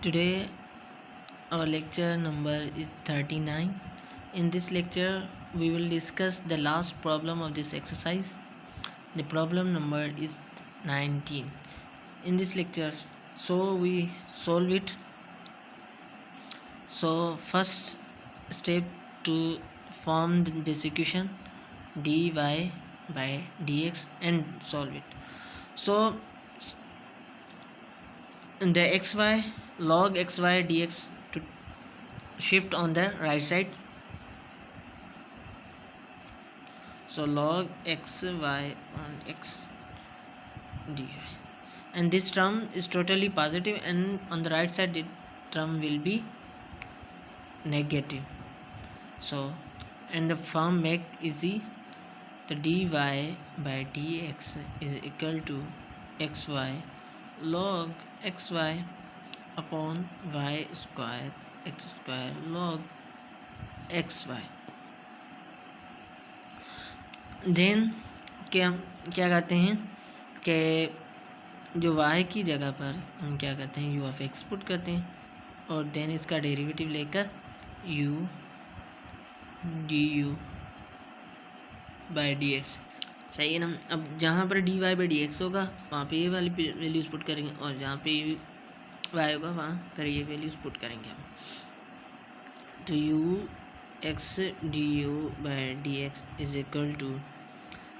Today our lecture number is 39. In this lecture we will discuss the last problem of this exercise. The problem number is 19. In this lecture we solve it. So first step to form this equation dy by dx and solve it. So the xy log xy dx to shift on the right side. So log xy on x dy, and this term is totally positive, and on the right side the term will be negative. So and the form make easy, the dy by dx is equal to xy log xy upon y square x square log xy. Then क्या करते हैं कि जो y की जगह पर हम क्या करते हैं u ऑफ x पुट करते हैं, और देन इसका डेरिवेटिव लेकर u du बाय dx. सही है ना. अब जहाँ पर dy बाई डी एक्स होगा वहाँ पे ये वाली वैल्यूज़ पुट करेंगे, और जहाँ पे y होगा वहाँ पर ये वैल्यूज़ पुट करेंगे हम. तो u x du by d x is equal to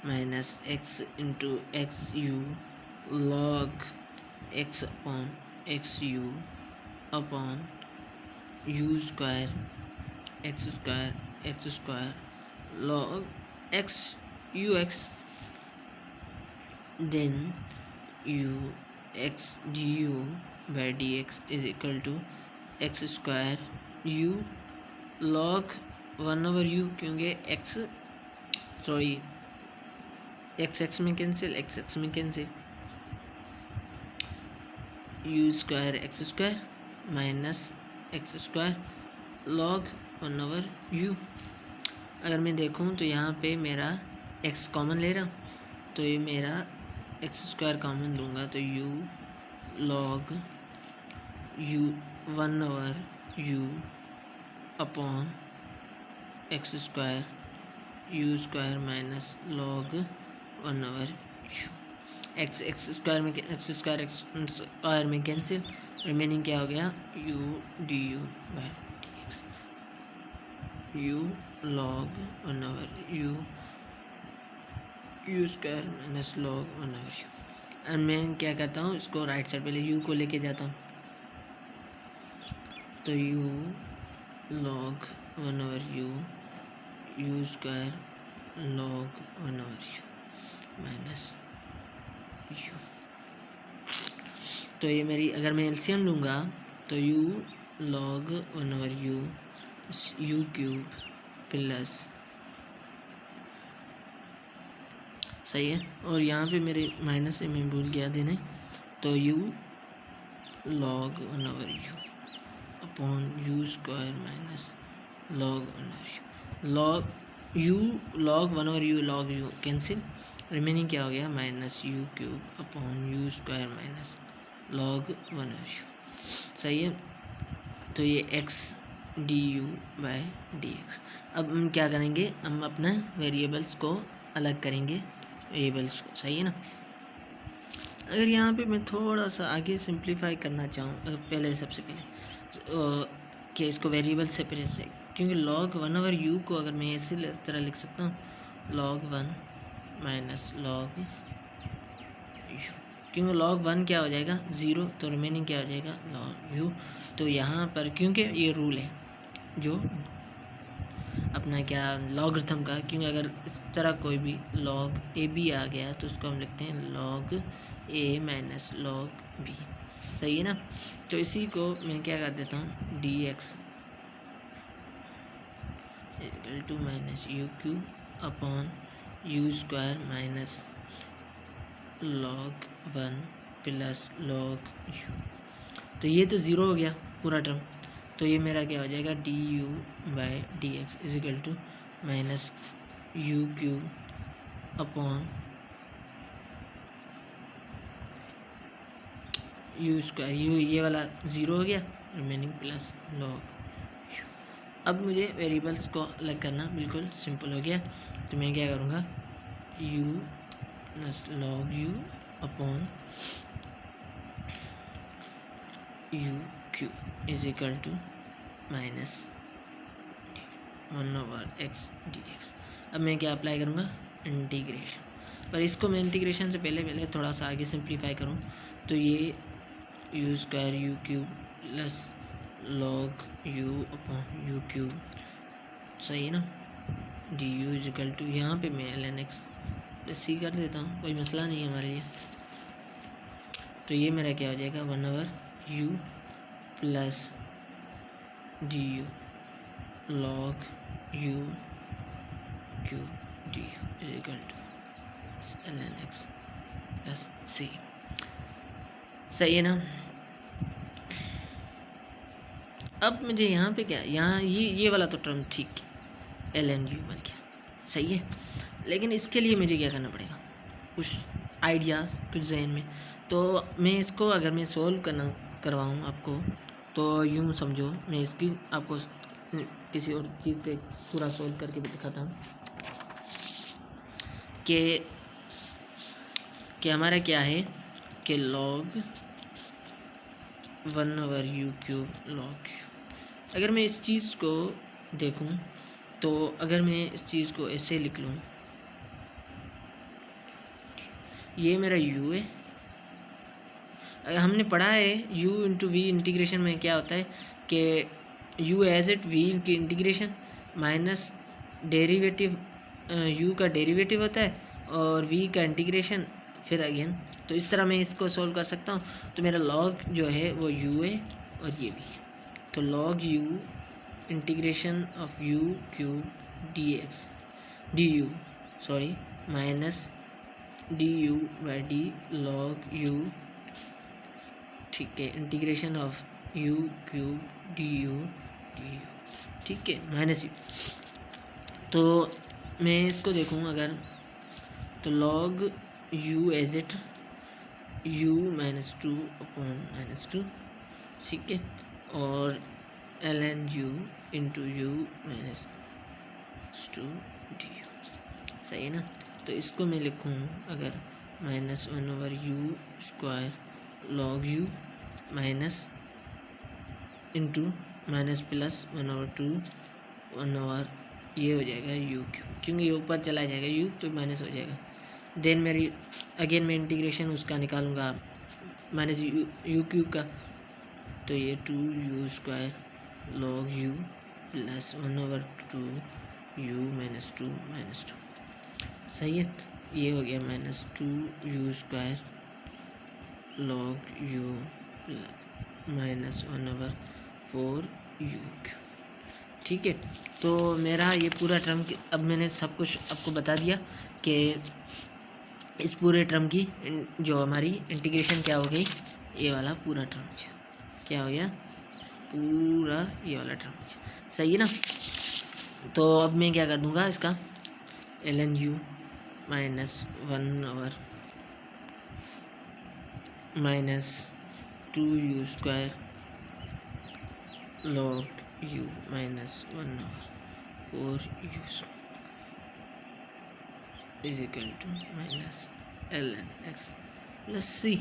minus x into x u log x upon x u upon u square x square log x u x. Then u x d u by d x is equal to x square u log one over u, क्योंकि x sorry x में cancel u square x square minus x square log one over u. अगर मैं देखूँ तो यहाँ पे मेरा x common ले रहा हूँ, तो ये मेरा एक्स स्क्वायर कॉमन लूँगा तो you log you one over you upon x square you square minus log one over you. X square में कैंसिल, रिमेनिंग क्या हो गया U D u by d x u log one over you square minus log one over you. And मैं क्या करता हूँ, इसको right side पहले यू को लेके जाता हूँ, तो you log one over you square log one over you minus you. तो ये मेरी, अगर मैं एलसीएम लूँगा तो you log one over you cube plus, सही है. और यहाँ पे मेरे माइनस से मैं भूल गया देने, तो you log one over you upon u square minus log one over you log you log one over you cancel, remaining क्या हो गया minus u cube upon u square minus log one over you. सही है. तो ये x d u by d x. अब हम क्या करेंगे, हम अपने वेरिएबल्स को अलग करेंगे वेरिएबल्स को. सही है ना. अगर यहाँ पे मैं थोड़ा सा आगे सिंप्लीफाई करना चाहूँ, अगर पहले सबसे पहले कि इसको वेरिएबल सेपरेट से, क्योंकि लॉग वन ओवर यू को अगर मैं इस तरह लिख सकता हूँ log one minus log you, क्योंकि लॉग वन क्या हो जाएगा ज़ीरो, तो रिमेनिंग क्या हो जाएगा लॉग यू. तो यहाँ पर क्योंकि ये रूल है जो अपना क्या लॉगरिथम का, क्योंकि अगर इस तरह कोई भी लॉग ए बी आ गया तो उसको हम लिखते हैं लॉग ए माइनस लॉग बी. सही है ना. तो इसी को मैं क्या कर देता हूँ d x equal to minus u q upon u square minus log one plus log u. तो ये तो ज़ीरो हो गया पूरा टर्म, तो ये मेरा क्या हो जाएगा d u by d x is equal to minus u cube upon u square u ये वाला ज़ीरो हो गया, रिमेनिंग प्लस लॉग यू। अब मुझे वेरिएबल्स को अलग करना बिल्कुल सिंपल हो गया। तो मैं क्या करूँगा, u plus log u upon u q is equal to minus 1/x dx। अब मैं क्या अप्लाई करूँगा, इंटीग्रेशन। पर इसको मैं इंटीग्रेशन से पहले थोड़ा सा आगे सिंप्लीफाई करूँ तो ये u square u cube plus log u upon u cube, सही है ना, d u is equal to, यहाँ पे मैं ln x प्लस सी कर देता हूँ, कोई मसला नहीं है हमारे लिए। तो ये मेरा क्या हो जाएगा, 1/u plus d u log u cube d u is equal to ln x plus c, सही है ना। अब मुझे यहाँ पे क्या, यहाँ ये वाला तो टर्म ठीक है, ln u बन गया, सही है। लेकिन इसके लिए मुझे क्या करना पड़ेगा, कुछ आइडियाज़ कुछ जहन में। तो मैं इसको अगर मैं सोल्व करवाऊँ आपको, तो यूँ समझो मैं इसकी आपको किसी और चीज़ पे पूरा सोल्व करके भी दिखाता हूँ कि हमारा क्या है कि log 1/u cube log u। अगर मैं इस चीज़ को देखूं तो अगर मैं इस चीज़ को ऐसे लिख लूँ, ये मेरा u है। अगर हमने पढ़ा है u इंटू वी इंटीग्रेशन में क्या होता है कि u एज इट वी की इंटीग्रेशन माइनस डेरिवेटिव u का डेरिवेटिव होता है और v का इंटीग्रेशन फिर अगेन। तो इस तरह मैं इसको सोल्व कर सकता हूँ। तो मेरा log जो है वो u है और ये भी है। तो log u integration of u cube dx du sorry minus du by D log u, ठीक है, integration of u cube du, ठीक है, माइनस u। तो मैं इसको देखूँ अगर, तो log u as it u -2 upon -2, ठीक है, और ln u into u -2 du, सही है ना। तो इसको मैं लिखूँ अगर -1/u square log u minus into minus plus 1/2 1/, ये हो जाएगा u क्यूब, क्योंकि ये ऊपर चला जाएगा u तो माइनस हो जाएगा। देन मेरी अगेन मैं इंटीग्रेशन उसका निकालूंगा माइनस यू क्यूब का, तो ये 2u square log u plus 1/2 u -2 सही है। ये हो गया -2u square log u minus 1/4 u cube, ठीक है। तो मेरा ये पूरा टर्म अब मैंने सब कुछ आपको बता दिया कि इस पूरे टर्म की जो हमारी इंटीग्रेशन क्या हो गई, ये वाला पूरा टर्म क्या हो गया, पूरा ये वाला टर्म, सही है ना। तो अब मैं क्या कर दूंगा इसका ln u minus 1/, minus 2u square log u minus 1/4 u is equal to minus ln x plus c,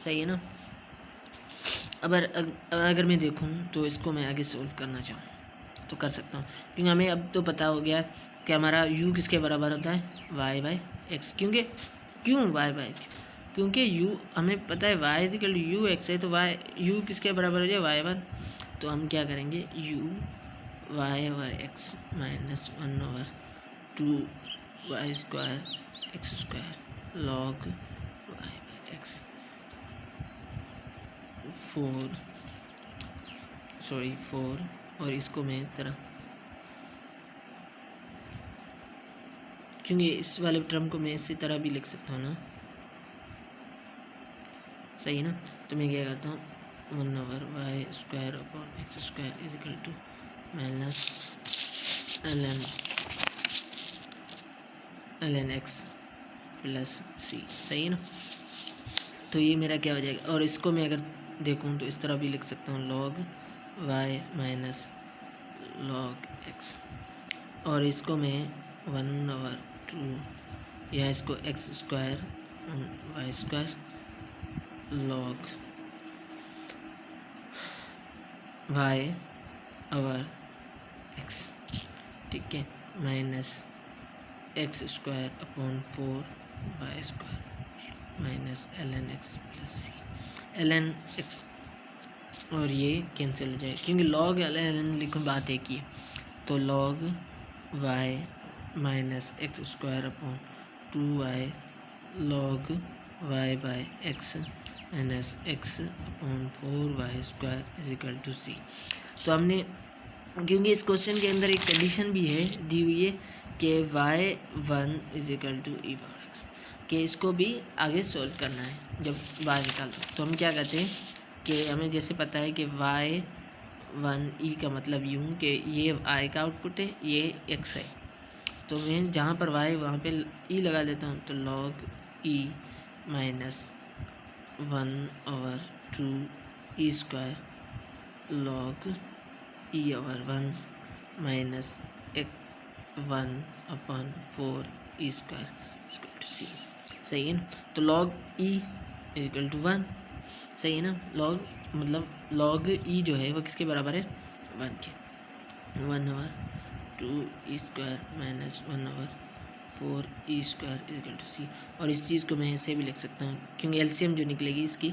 सही है ना। अगर मैं देखूँ तो इसको मैं आगे सोल्व करना चाहूँ तो कर सकता हूँ, क्योंकि हमें अब तो पता हो गया कि हमारा u किसके बराबर होता है, y/x। क्यों y/, क्योंकि u हमें पता है y equal to u x है, तो u किसके बराबर हो जाए, y/। तो हम क्या करेंगे, u y/x minus 1/2 y square x square log y/x 4 और इसको मैं इस तरह, क्योंकि इस वाले टर्म को मैं इसी तरह भी लिख सकता हूँ ना, सही है ना। तो मैं क्या करता हूँ 1/y square upon x square is equal to minus ln x plus c, सही है ना। तो ये मेरा क्या हो जाएगा। और इसको मैं अगर देखूँ तो इस तरह भी लिख सकता हूँ log y माइनस log x, और इसको मैं 1/2 या इसको x square y square log y over x, ठीक है, minus x square upon 4 y square minus ln x plus c ln x, और ये कैंसिल हो जाएगा क्योंकि log ln लिखूँ बात एक ही है। तो log y minus x square upon 2y log y by x minus x upon 4y square is equal to c. तो हमने, क्योंकि इस क्वेश्चन के अंदर एक कंडीशन भी है दी हुई है कि y1 is equal to e power x, कि इसको भी आगे सॉल्व करना है जब y निकाल दो। तो हम क्या करते हैं कि हमें जैसे पता है कि y1 ई का मतलब यूँ कि ये y का आउटपुट है, ये x है, तो मैं जहाँ पर y वहाँ पे ई लगा लेता हूँ। तो log e minus 1/2 e square log e over 1 minus 1/4 e square equal to c. सही है ना। तो log e इक्वल टू 1, सही है ना। log मतलब log e जो है वो किसके बराबर है, 1 के, 1/2 e square minus 1/4 e square equal to c. और इस चीज़ को मैं ऐसे भी लिख सकता हूँ क्योंकि एलसीएम जो निकलेगी इसकी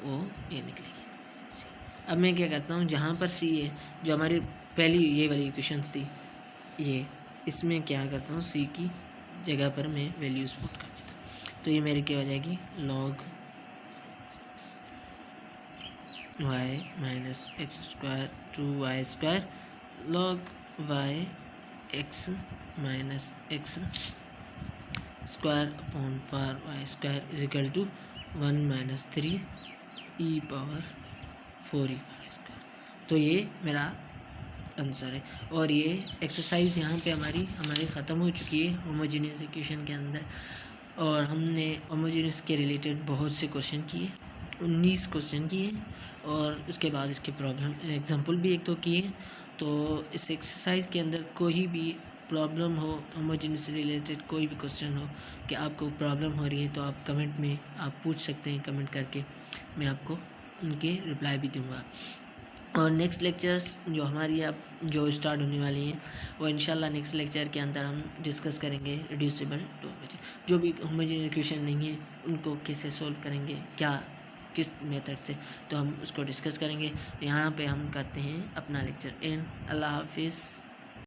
वो ये निकलेगी सी। अब मैं क्या करता हूँ, जहाँ पर सी है, जो हमारी पहली ये वाली इक्वेशंस थी, ये इसमें क्या करता हूँ, सी की जगह पर मैं वैल्यूज पुट कर देता हूँ। तो ये मेरी क्या हो जाएगी, log y minus x square 2y square log y x minus x square upon 4y square is equal to 1 minus 3 e power 4 e power square. तो ये मेरा आंसर है। और ये एक्सरसाइज यहाँ पे हमारी ख़त्म हो चुकी है होमोजेनियस इक्वेशन के अंदर, और हमने होमोजेनियस के रिलेटेड बहुत से क्वेश्चन किए, 19 क्वेश्चन किए, और उसके बाद इसके प्रॉब्लम एग्जांपल भी एक तो किए। तो इस एक्सरसाइज के अंदर कोई भी प्रॉब्लम हो, होमोजेनियस से रिलेटेड कोई भी क्वेश्चन हो कि आपको प्रॉब्लम हो रही है, तो आप कमेंट में आप पूछ सकते हैं, कमेंट करके मैं आपको उनके रिप्लाई भी दूंगा। और नेक्स्ट लेक्चर्स जो हमारी अब जो स्टार्ट होने वाली हैं वो इंशाल्लाह नेक्स्ट लेक्चर के अंदर हम डिस्कस करेंगे रिड्यूसिबल टू जो भी होमोजेनियस इक्वेशन नहीं है उनको कैसे सॉल्व करेंगे, क्या किस मेथड से, तो हम उसको डिस्कस करेंगे। यहाँ पे हम करते हैं अपना लेक्चर एंड। अल्लाह हाफिज़।